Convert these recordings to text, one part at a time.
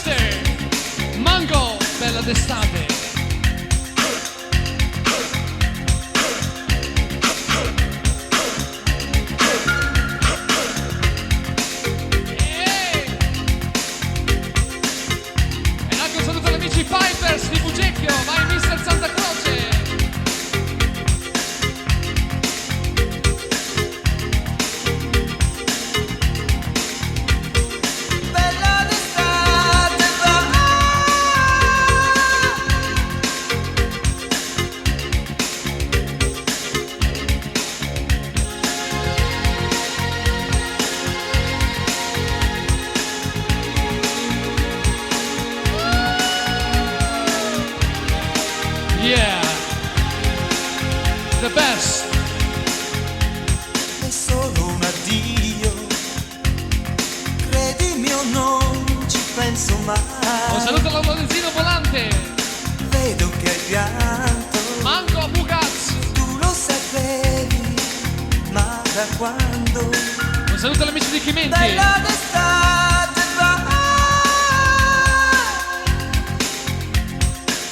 Mister Mango, bella d'estate. E anche un saluto agli amici Pipers di Bugecchio, vai Mister Santa Croce. Yeah, the best. È solo un addio, credimi o non ci penso mai. Un saluto alla Valentino Volante. Vedo che hai pianto, Mango Bugaz. tu lo sapevi, ma da quando? Un saluto agli amici di Chimenti. Bella d'estate va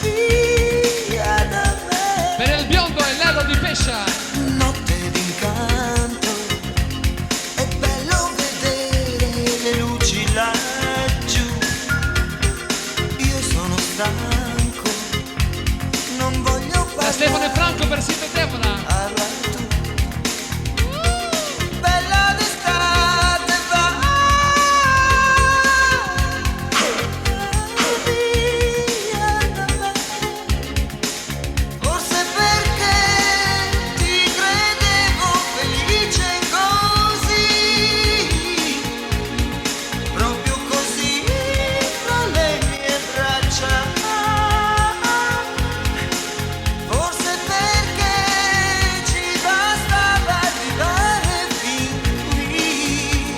via da me. Per il biondo e l'elo di Pescia. Notte d'incanto, è bello vedere le luci laggiù. Io sono stanco, non voglio parlare. Da Stefano e Franco per Sito e Demola. Parla tu. Bella d'estate va via da me. Forse perché ti credevo felice così, proprio così fra le mie braccia. Forse perché ci bastava arrivare fin qui,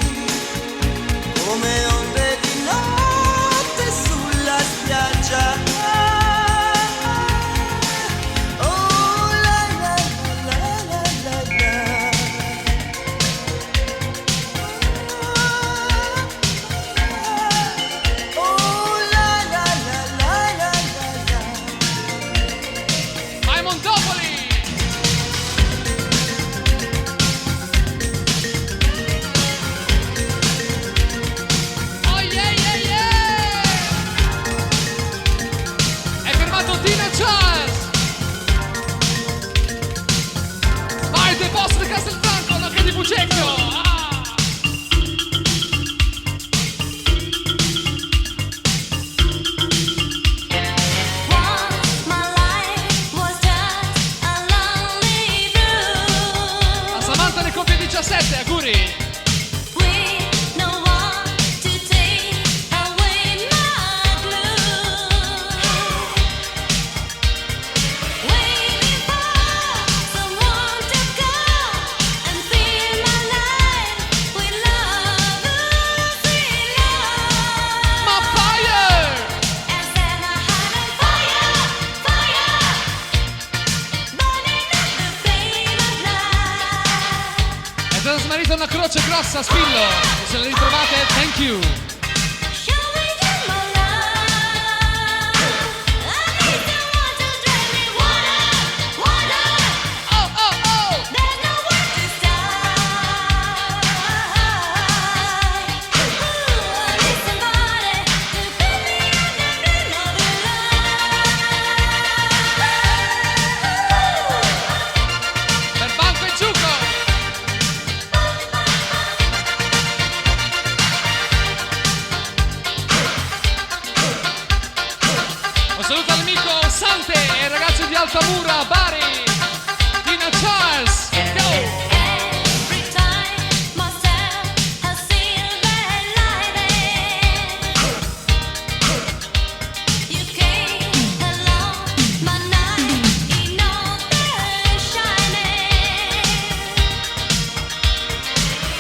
come onde di notte sulla spiaggia. Oh la la la la la la. Oh la la la la la la. Vai Montopoli. Oh yeah yeah yeah. È fermato Tina Charles. Vai The Boss di Castelfranco, anche di Bugecchio. Ah. Once my life was just a lonely blue, A Samantha ne copia 17, auguri. with no one to take away my blue. Waiting for someone to come and fill my life with love, sweet love. Ma fire! And set a heart on fire, fire, burning up the flame of life. È stata smarrita una croce grossa, Spillo. Se la ritrovate, thank you. Show me you my love. I need someone to drink me water, water. Oh oh oh! There's nowhere to start. Ooh, I need somebody to fill me up the dream of your love. Per Banco e Ciuco. Un saluto all'amico Sante e il ragazzo di Altamura, Bari. Tina Charles. Go! Every time myself has seen that lighting, you came along my night in all their shining.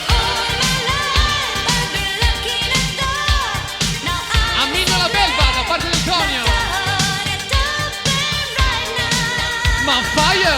All my life I've been looking at stars. Now I Ammino la belva da parte di Antonio. started up and right now. Ma fire!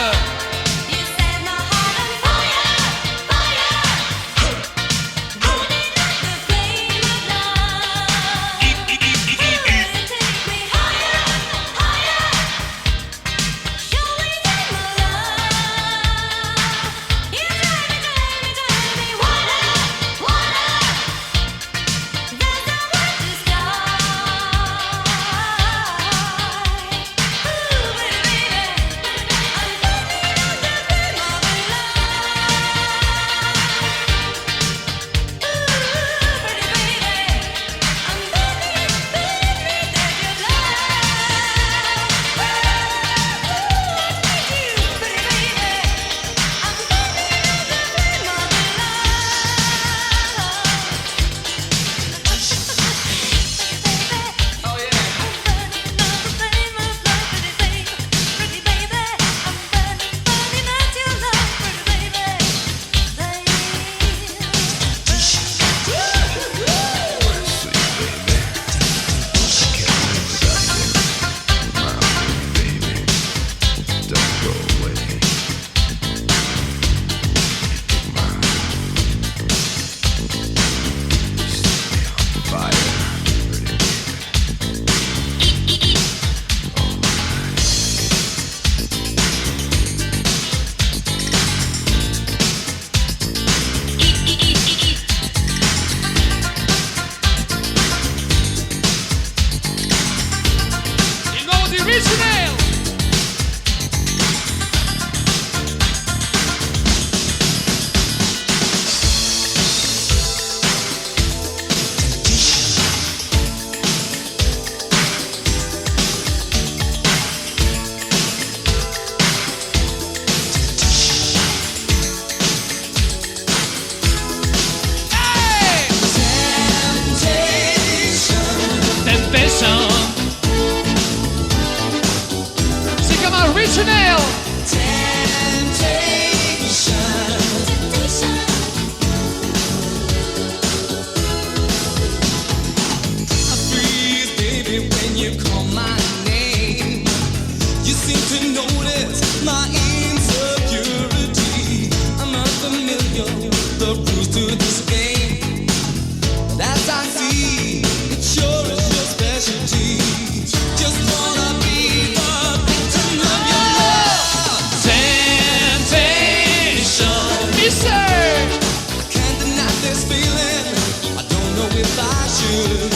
you.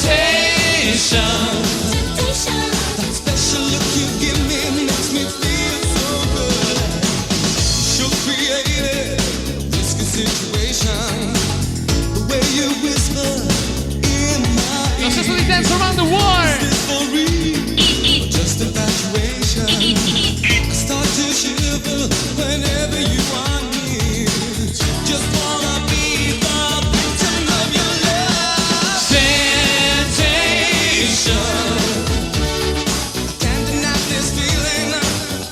Temptation. Temptation. That special look you give me makes me feel so good. You created a risky situation. The way you whisper in my Lo ear. stesso di Dance Around the World. Is this for real? Just infatuation. I start to shiver whenever you are near. Just wanna be the victim of your love. Temptation. Can't deny this feeling.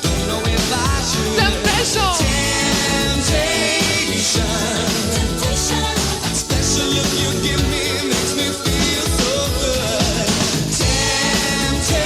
Don't know if I should. Temptation. Temptation. Temptation. That special look you give me makes me feel so good. Temptation.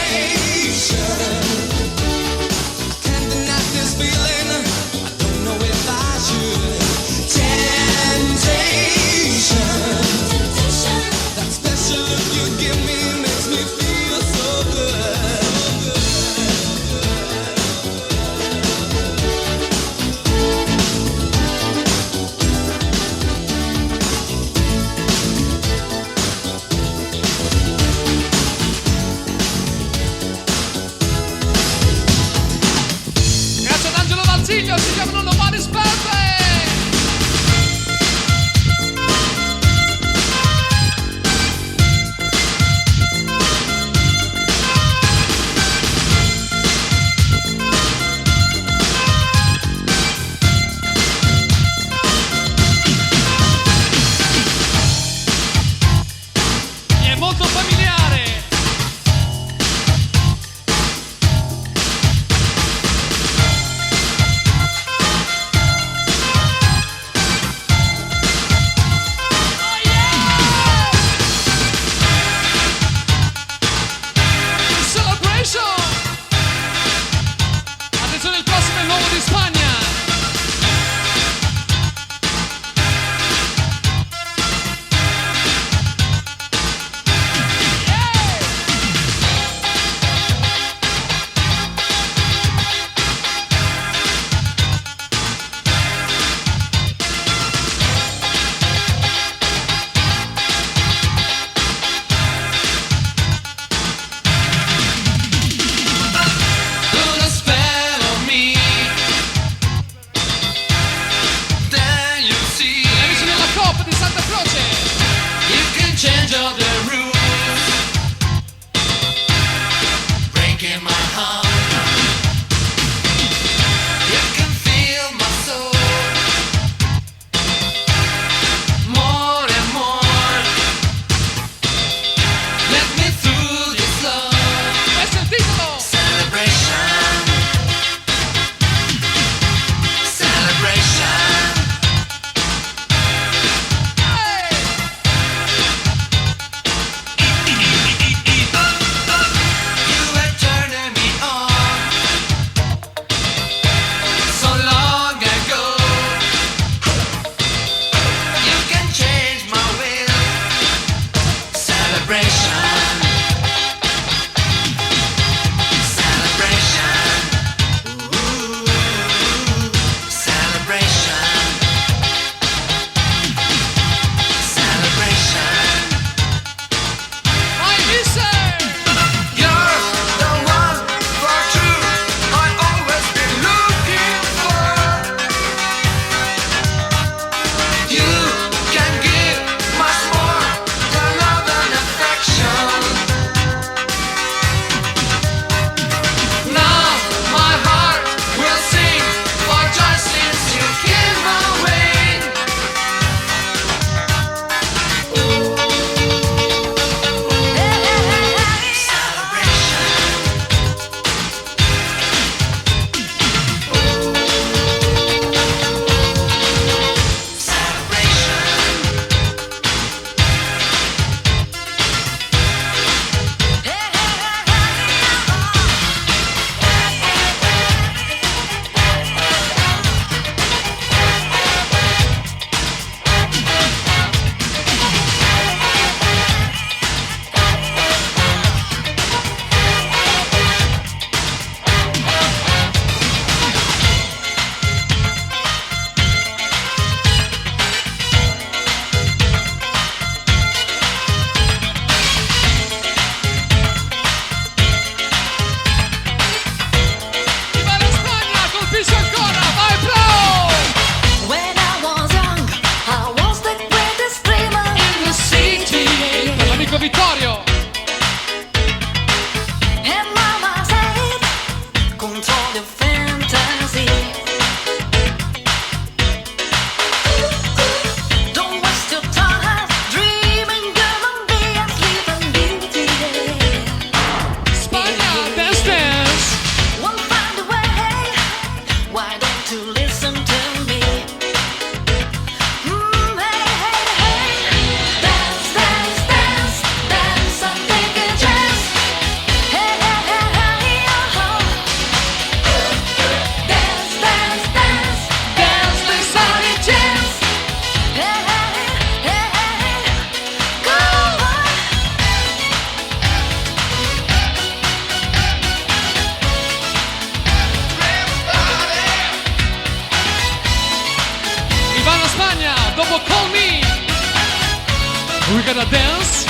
We gotta dance.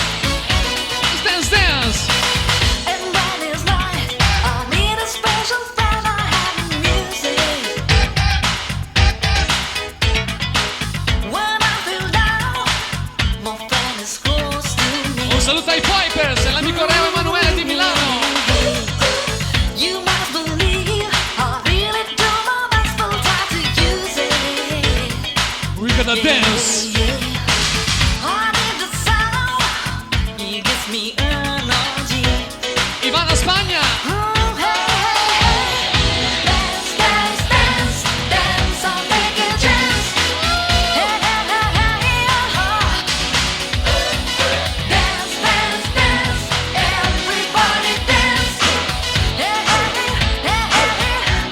Dance, dance. And when it's night, I need a special friend. I have music. When I feel down, my friend is close to me. Un saluto ai Pipers e l'amico Reo Emanuele di Milano. You must believe I really do my best full time to use it. We gotta dance. I need the sound. It gives me energy. Ivana Spagna. Oh, hey, hey, hey. Dance, dance, dance, dance. I'll take a chance. Hey, hey, hey, hey, oh. Dance, dance, dance. Everybody dance. Hey, hey, hey, hey, hey.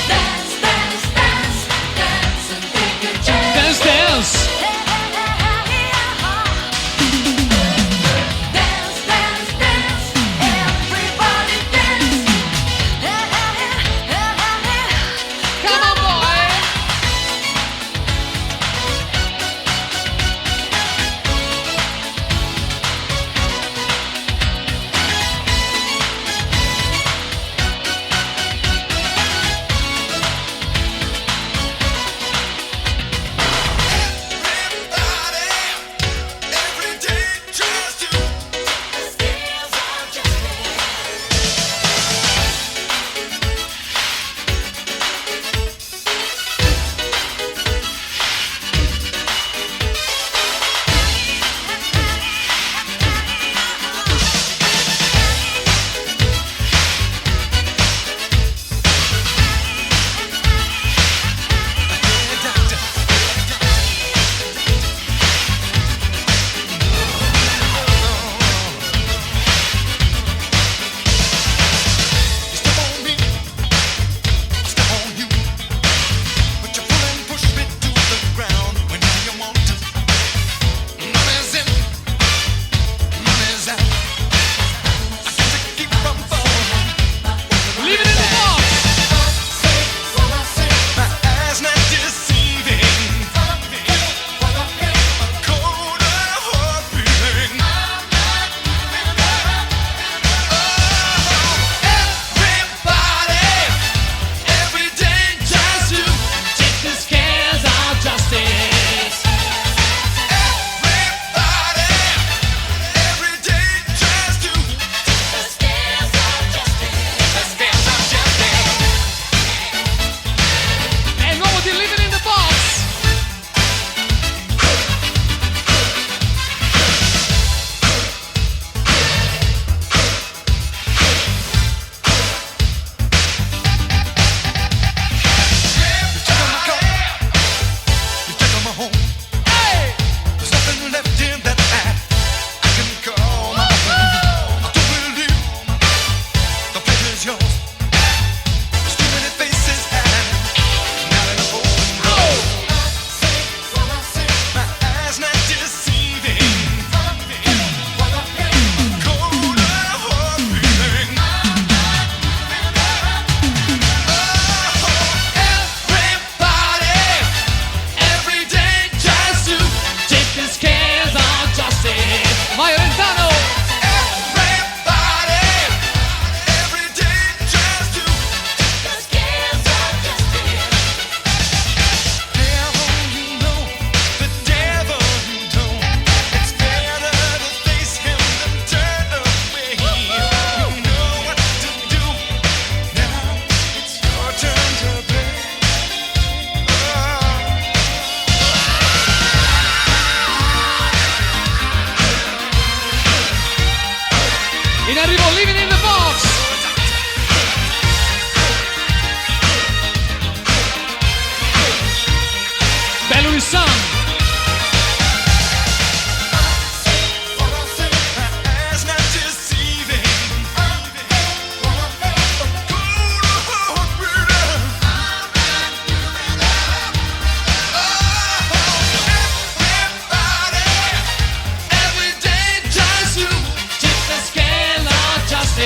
Dance, dance, dance, dance and take a chance. Dance, dance. Hey, hey, hey, hey, oh. Dance, dance, dance. Everybody dance. Hey, hey, hey, hey, hey. Come on, boy. Every day tries to step on me, step on you, but you pull and push me to the ground whenever you want to. Money's in, money's out. I got to keep from falling. Leave it in the box. My eyes not deceiving, a colder heart beating. Everybody, every day tries to Take the scales out justice. Everybody, every day tries to the scales of justice. È il nuovo di Leave It in the Box. You took my home. There's nothing left in that I can call my own. I don't believe the pleasure's yours. There's too many faces and not enough open road. My eyes not deceiving. A colder heart beating. Everybody, every day tries to Take the scales out justice. Mario Rentano. Everybody, every day tries to the scales of justice. Devil, you know, the devil, you know, it's better to face him than turn away. You know what to do. Now it's your turn to play. In arrivo Leave It in the Box. Bello il Sun. My eyes not deceiving. Colder heart beating. Everybody, every day tries to Take the scale out justice.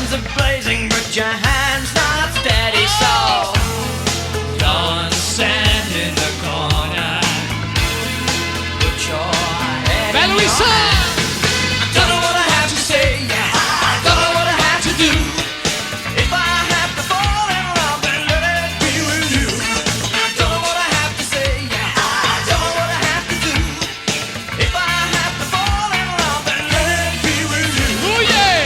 guns are blazing, but your hand's not steady, so don't stand in the corner. Put your head Beh, in your Luisa! hand. I don't know what I have to say, I don't know what I have to do. If I have to fall in love, then let it be with you. I don't know what I have to say, I don't know what I have to do. If I have to fall in love, then let it be with you. Oh yeah!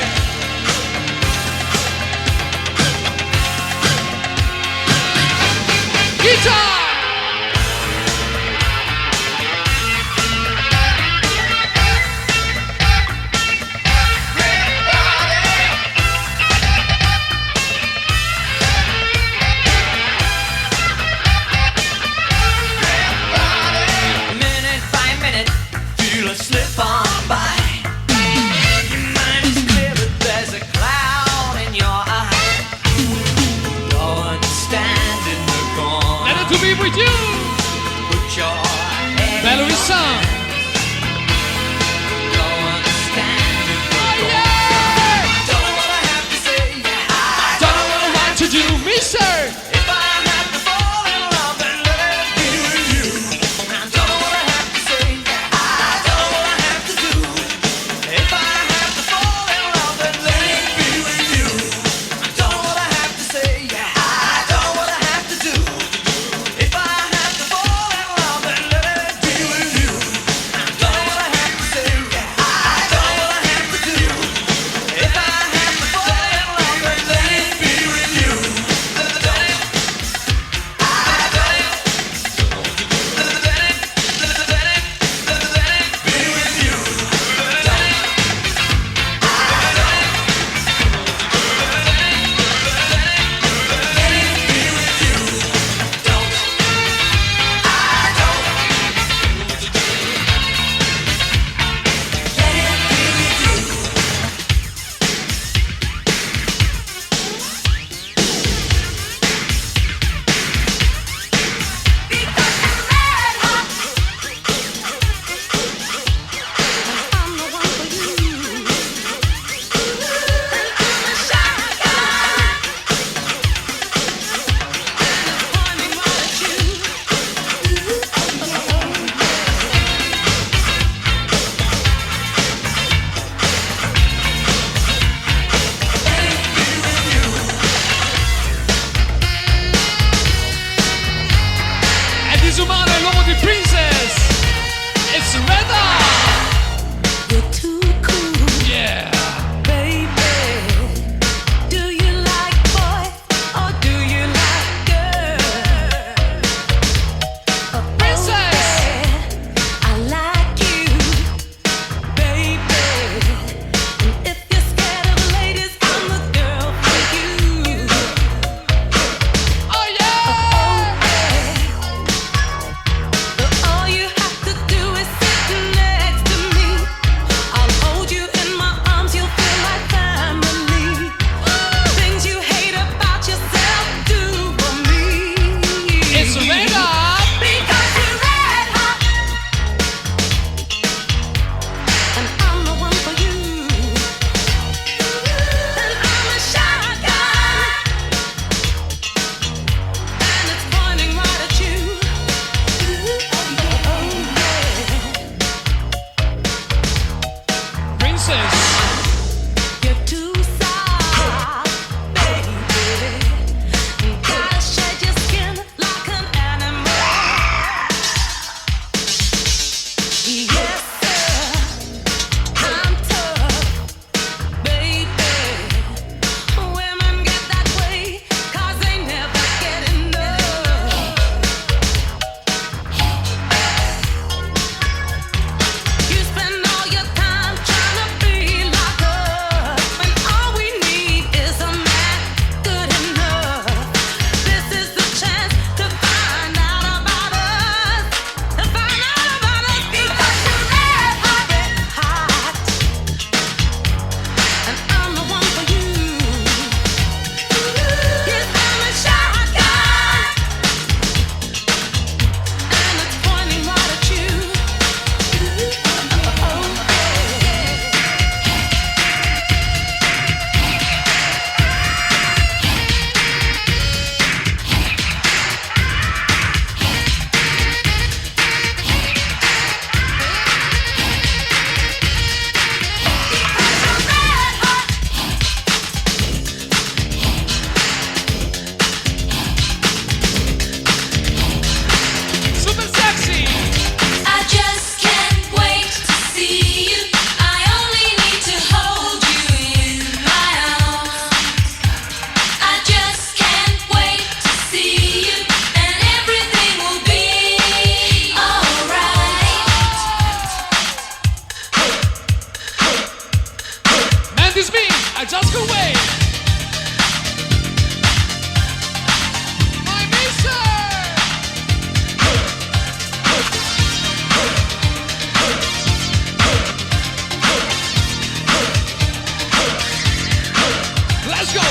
go!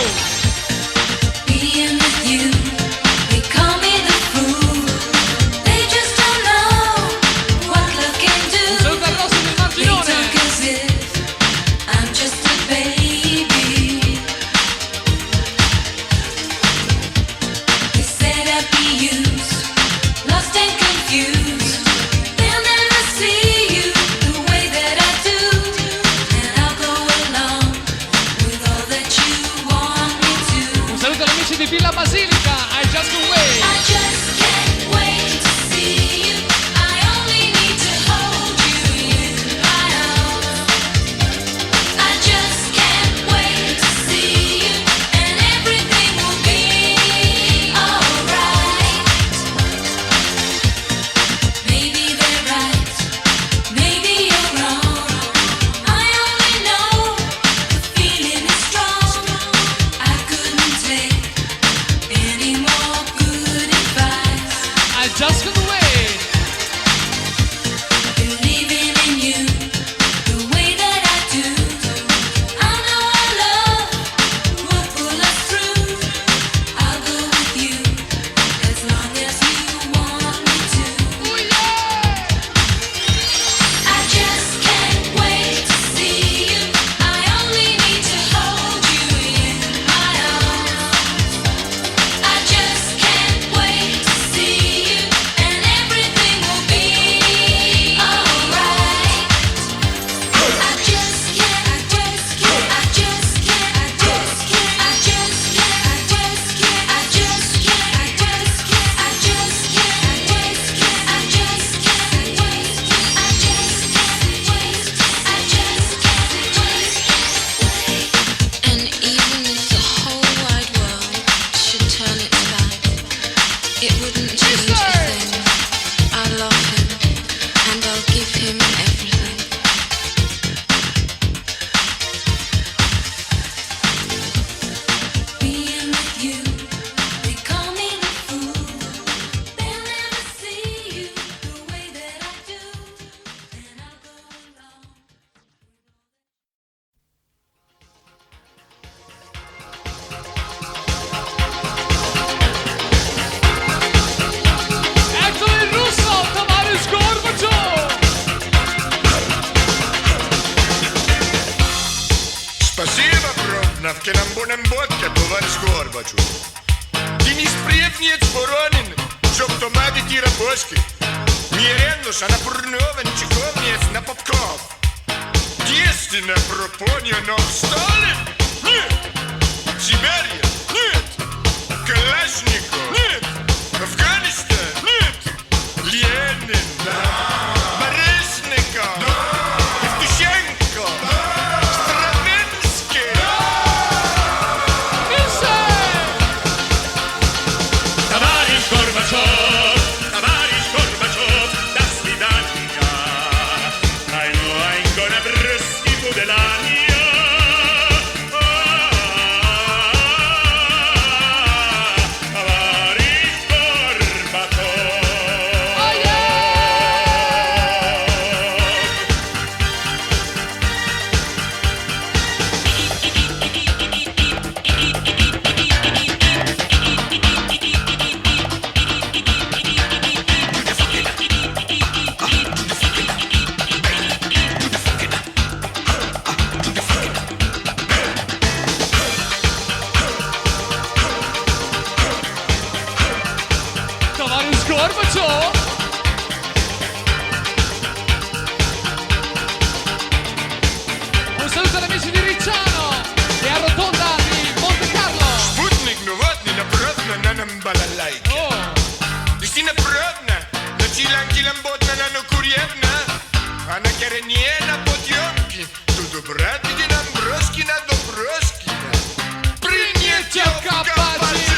Being with you, they call me the fool. They just don't know what love can do. Un saluto al Rosso del They Marginone. talk as if I'm just a baby. They said I'd be used, lost and confused. They'll never see you the way that I do, and I'll go along with all that you want me to. Un saluto agli amici di Villa Basilica, I just can't wait. I just can't wait to see you. I only need to hold you in my arms. I just can't wait to see you, and everything will be alright. Maybe they're right, maybe you're wrong. I only know the feeling is strong. I couldn't take any more good advice. I just can't wait. Believing in you the way that I do. I know our love will pull us through. I'll go with you as long as you want me to. Oh yeah! I just can't wait to see you. I only need to hold you in my arms. I just can't wait to see you, and everything will be alright. I just can't, I just can't, I just can't, I just can't, I just can't, I just can't, I just can't, I just can't, I just can't, I just can't, I just can't wait. I just can't wait. I just can't wait. And even if the whole wide world should turn its back, it wouldn't change a thing. I love him, and I'll give him everything. Being with you, they call me the fool. They'll never see you the way that I do, and I'll go along. Ecco il russo, Tavares Gorbaciov! Спасибо, Бровнов, нам бодка, товарищ Горбачев. Денис Приевнец Воронин, чтоб то мадити рабочки. Миреннуш, она пурновен, чеховнец на попков. Дестина пропонья, но Сталин? Нет. Сибирия? Нет. Калашников? Нет. Афганистан? Нет. Ленин? Да. Борисников? Да. Евтушенко? Стравинский? Товарищ Горбачев, до свидания. I know I'm gonna бросить pudelania. Товарищ Горбачев. Tavares Gorbaciov! Un saluto agli amici di Ricciano e a Rotonda di Monte Carlo! Спутник, ну вот, не направно на нам балалайки. Oh! Если направно, на чилам ботна на курьевна, а на корене на подъемки, то добра ты нам Броскина до Броскина. Принять Капачи!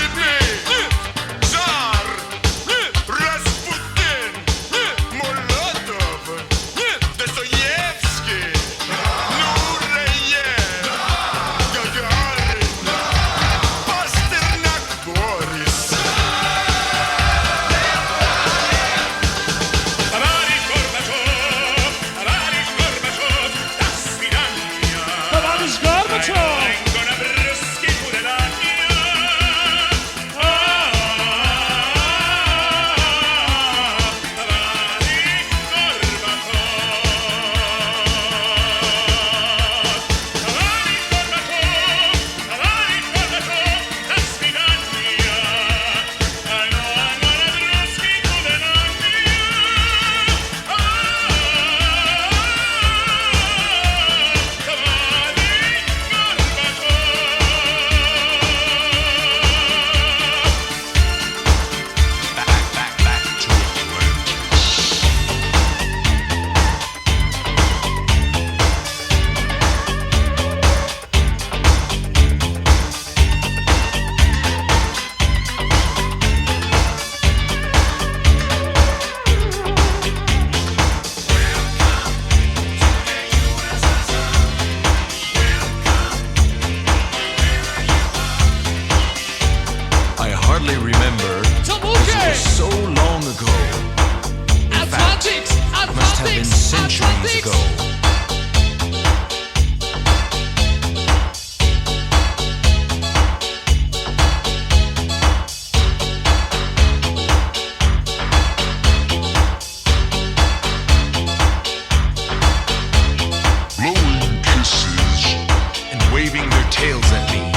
Цар! Распутин! hardly remember. Tamuke! So long ago. Atlantics! Must have been Atlantics! centuries Atlantics! ago. Blowing kisses And waving their tails at me.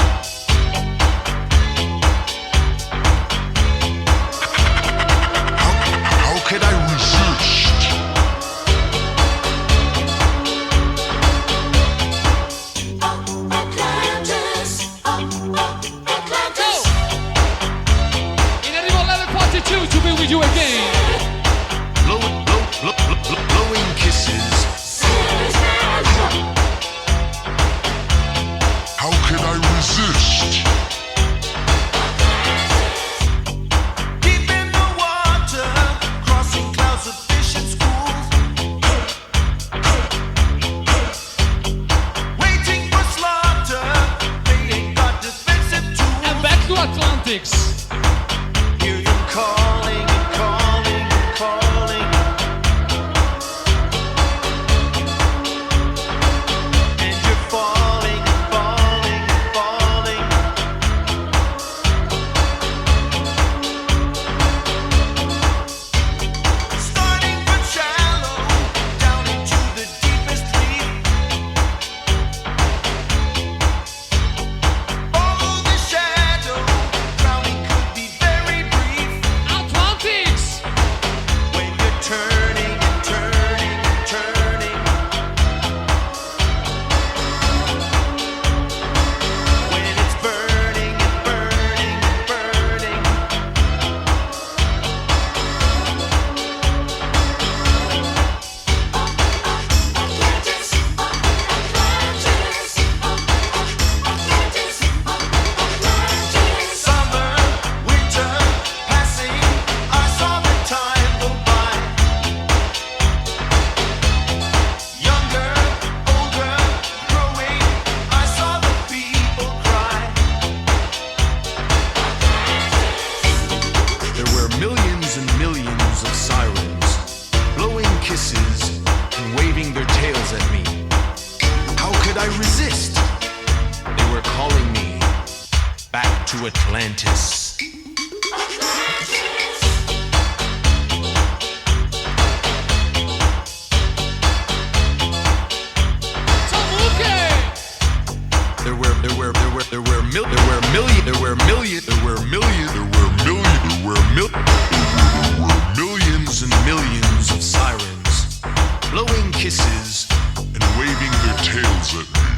How could I resist? Atlantis, Atlantis. In arrivo level 42 to be with you again. Blowing kisses. How could I resist? Deep in the water, crossing clouds of fish and schools. Waiting for slaughter, they ain't got defensive tools. And back to Atlantics. Hear them calling and calling and calling. And you're falling and falling and falling. Starting from shallow, down into the deepest reef. Follow the shadow, drowning could be very brief. Atlantics! When you're turning and turning and turning. When it's burning and burning and burning. Atlantis, Atlantis, Atlantis, Atlantis. Summer, winter, passing, I saw the time go by. Younger, older, growing, I saw the people cry. There were millions and millions of sirens, blowing kisses and waving their tails at me. How could I resist? They were calling me back to Atlantis. Tamuke! There were millions and millions of sirens, blowing kisses And waving their tails at me.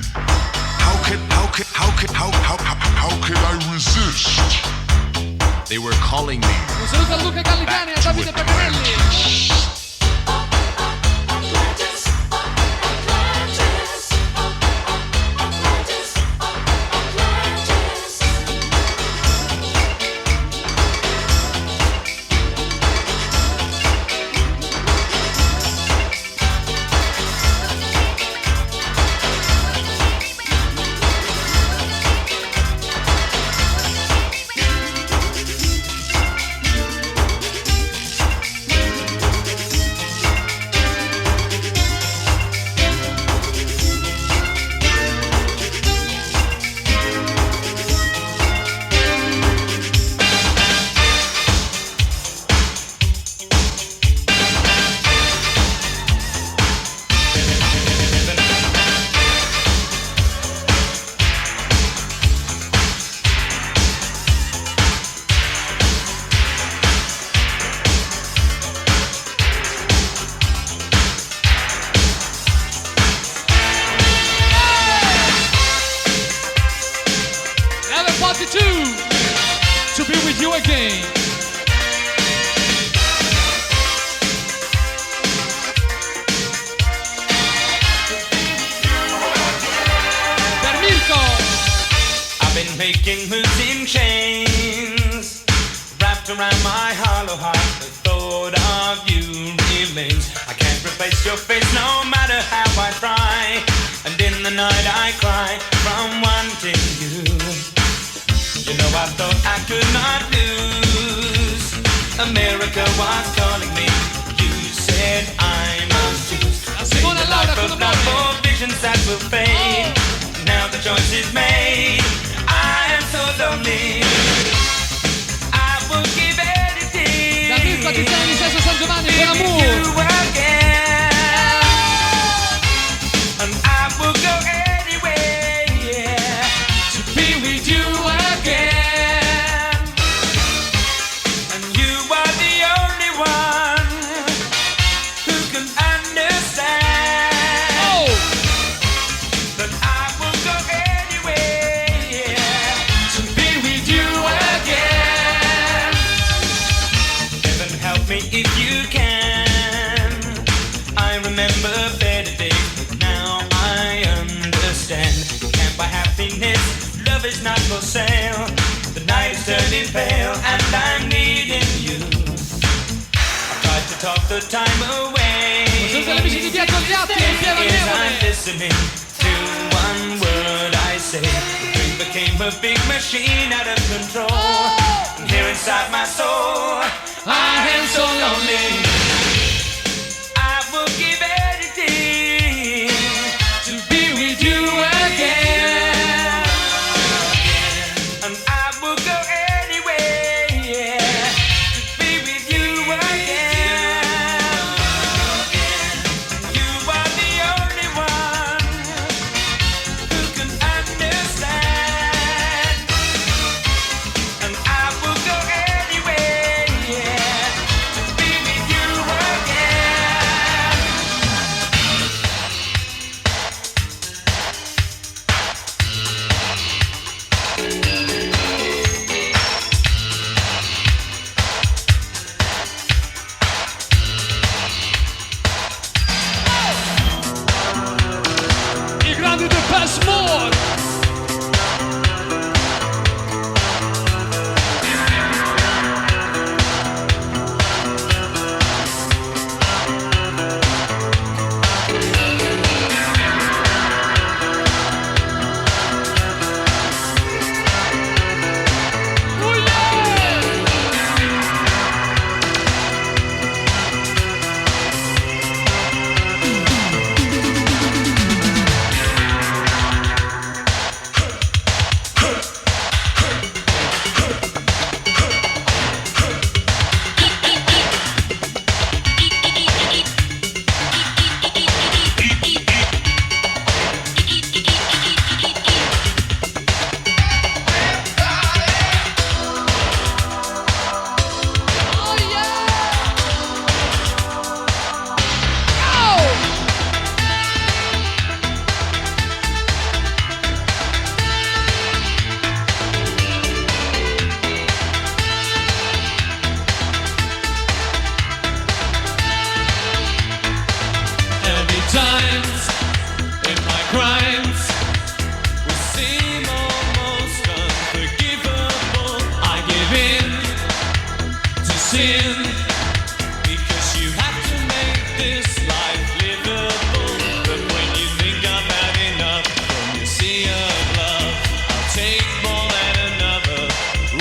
How could I resist? They were calling me Un saluto a Luca Gallicani e a Davide Paganelli. Atlantis, Atlantis, Atlantis, Atlantis. Level 42 to be with you again. Per Mirko! I've been making moves in chains, wrapped around my hollow heart. The thought of you remains. I can't replace your face no matter how I try. And in the night I cry from wanting you. You know I thought I could not lose. America was calling me. You said I must choose. La Simone Laura Life con of love Domani. for visions that will fade. Now the choice is made. I am so lonely. I will give anything. Da Mirko Tiziano di Sesto San Giovanni con Be with Amour. you again. And I will go anywhere, yeah, to be with you again. And you are the only one who can understand. Oh! That I will go anywhere, yeah, to be with you again. Heaven help me if you can. I remember better days, but now I understand. You can't buy happiness, love is not for sale. The night is turning pale and I'm needing you. I tried to talk the time away. Buongiorno agli amici di Pietro Ghiatti e Piero Yes, I'm Nevole. listening to one word I say. The dream became a big machine out of control. And here inside my soul, I am so lonely. I will give anything to be with you again. And I will go anywhere, yeah, to be with you again. You are the only one who can understand. And I will go anywhere, yeah, to be with you again. I grandi The Best Mode. Oh yeah! Oh yeah! Go! Every times in my crimes will seem almost unforgivable. I give in to sin because you have to make this life livable. But when you think I've had enough from the sea of love, I'll take more than another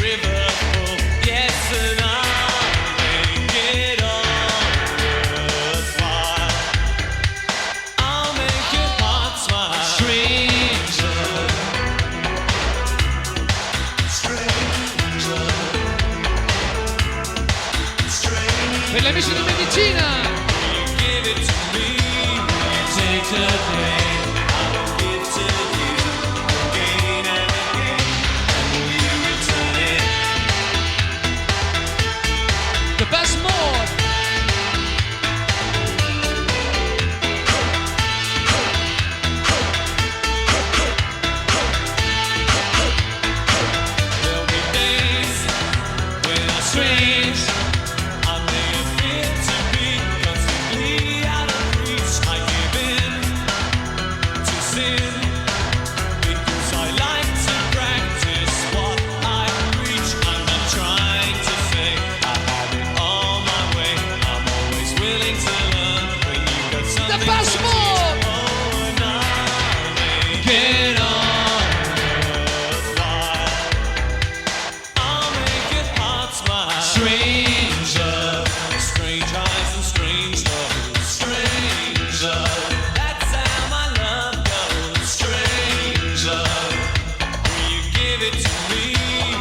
river full. Yes, and I'll make it all worthwhile. I'll make your heart smile. Stranger, per gli amici di medicina. Give it to me. Take the pain. I will give to you again and again. And will you return it? The Best Mode. There'll be days when I'm strange. I may appear to be constantly out of reach. I give in it to me.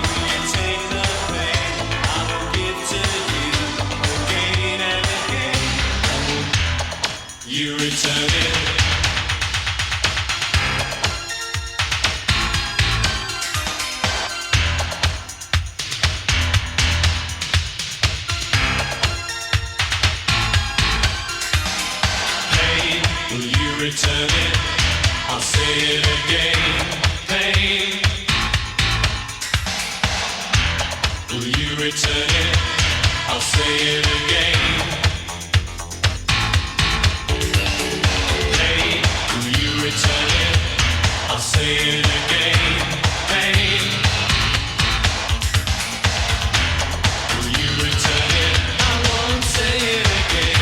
Will you take the pain I will give to you again and again? You return it. Pain, will you return it? I'll say it again. Pain, will you return it? I'll say it again. Pain, will you return it? I'll say it again. Pain, will you return it? I won't say it again.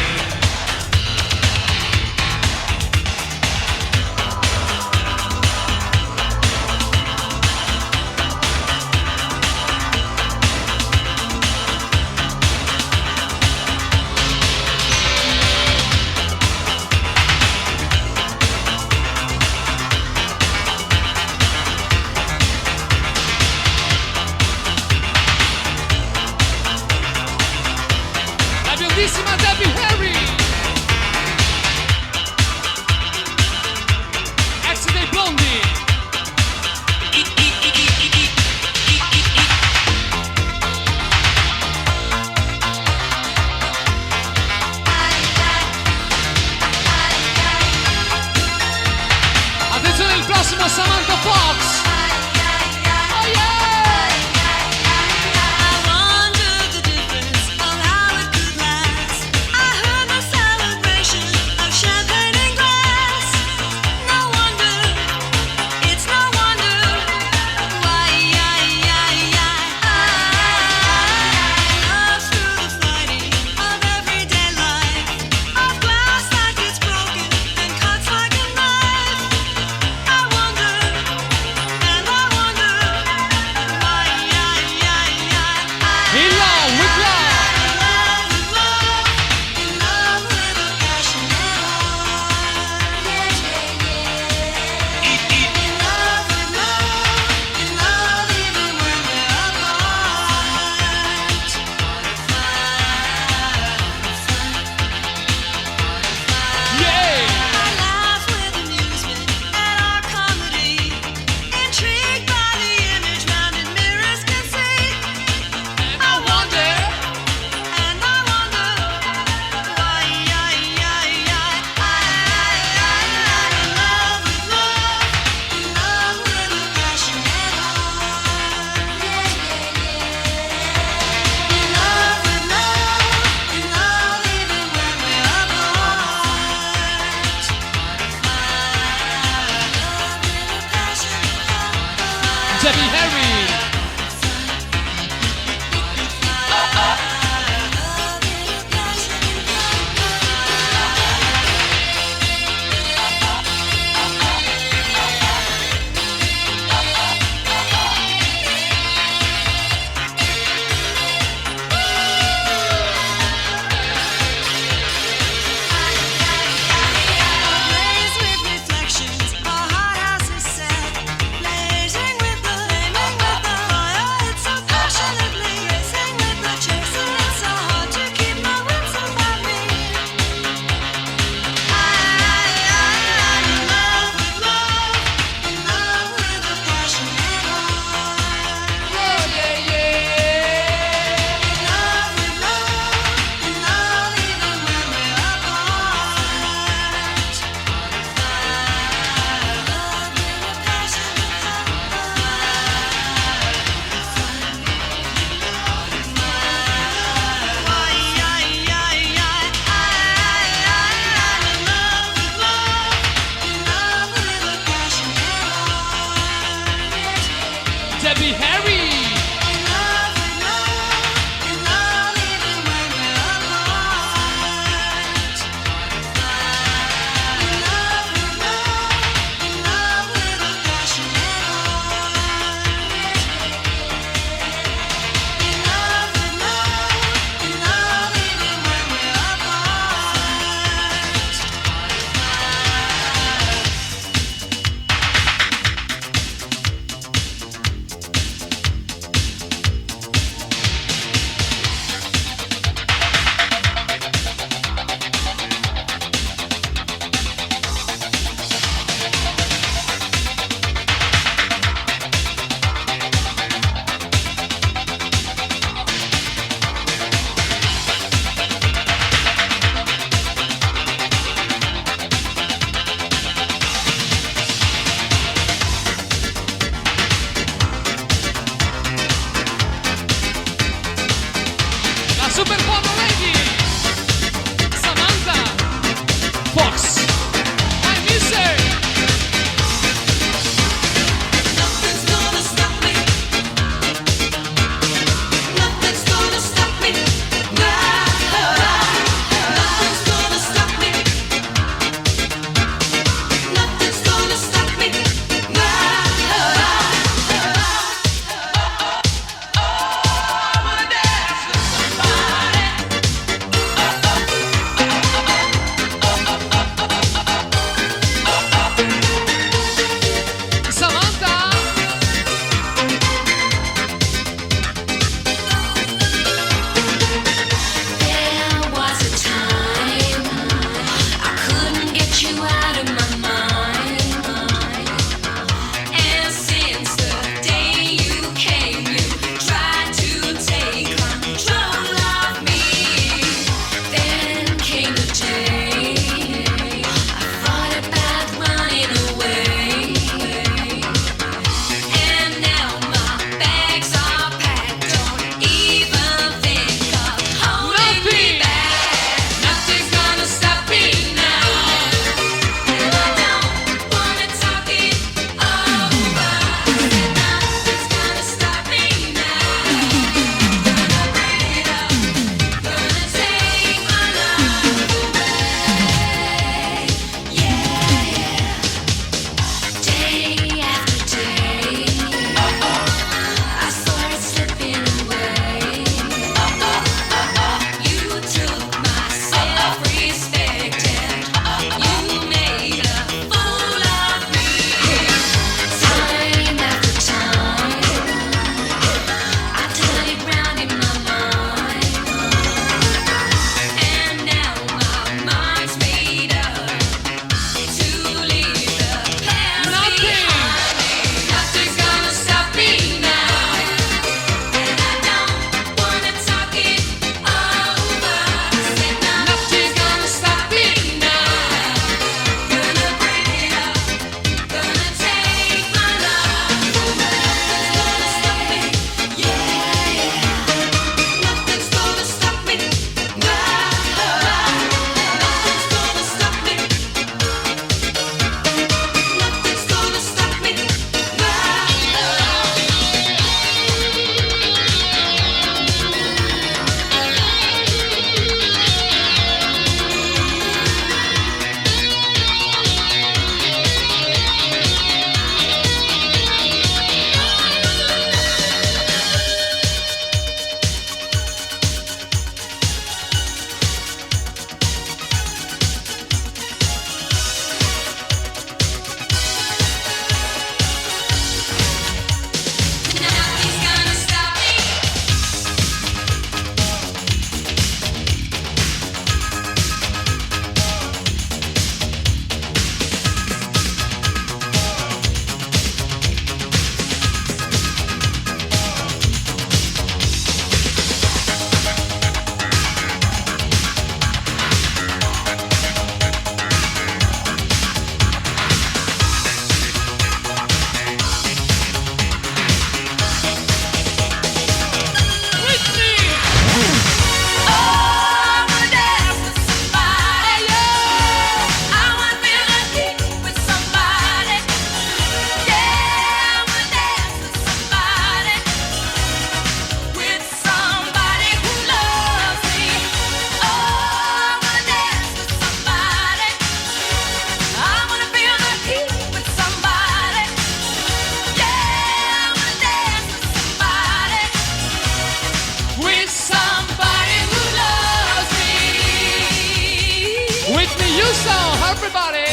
everybody.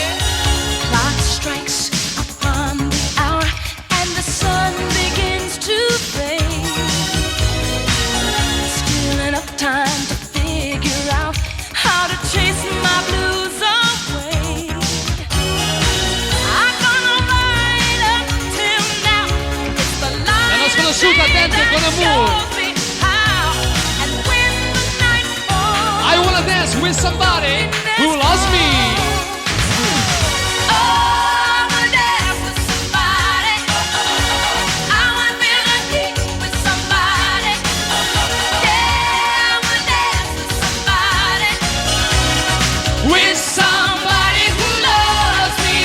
Clock strikes upon the hour and the sun begins to fade. Still enough time to figure out how to chase my blues away. I'm gonna ride up till now. It's the light La nostra conosciuta dance that con Amour. shows me how. And when the night falls, I wanna dance with somebody who loves me. With somebody who loves me.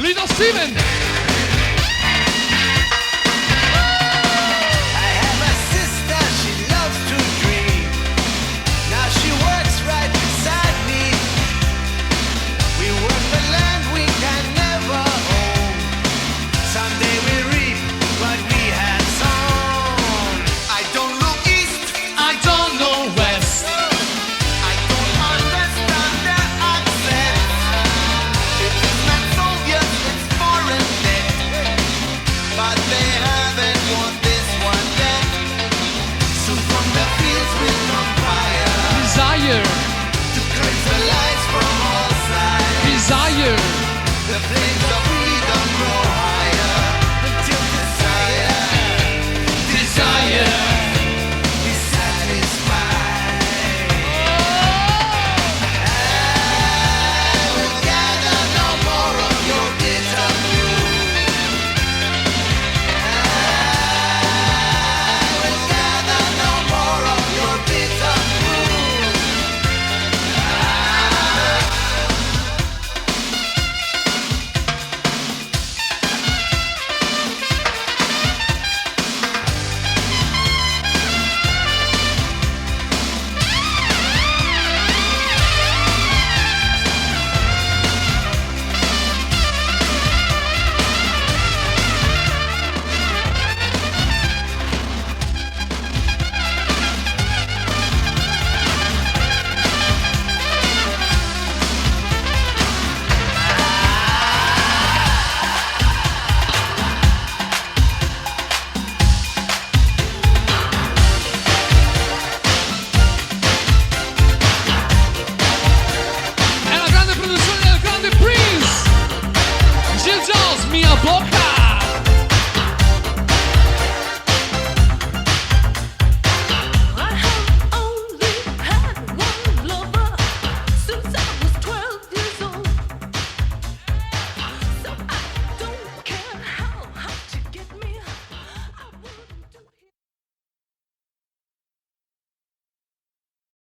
Little Steven.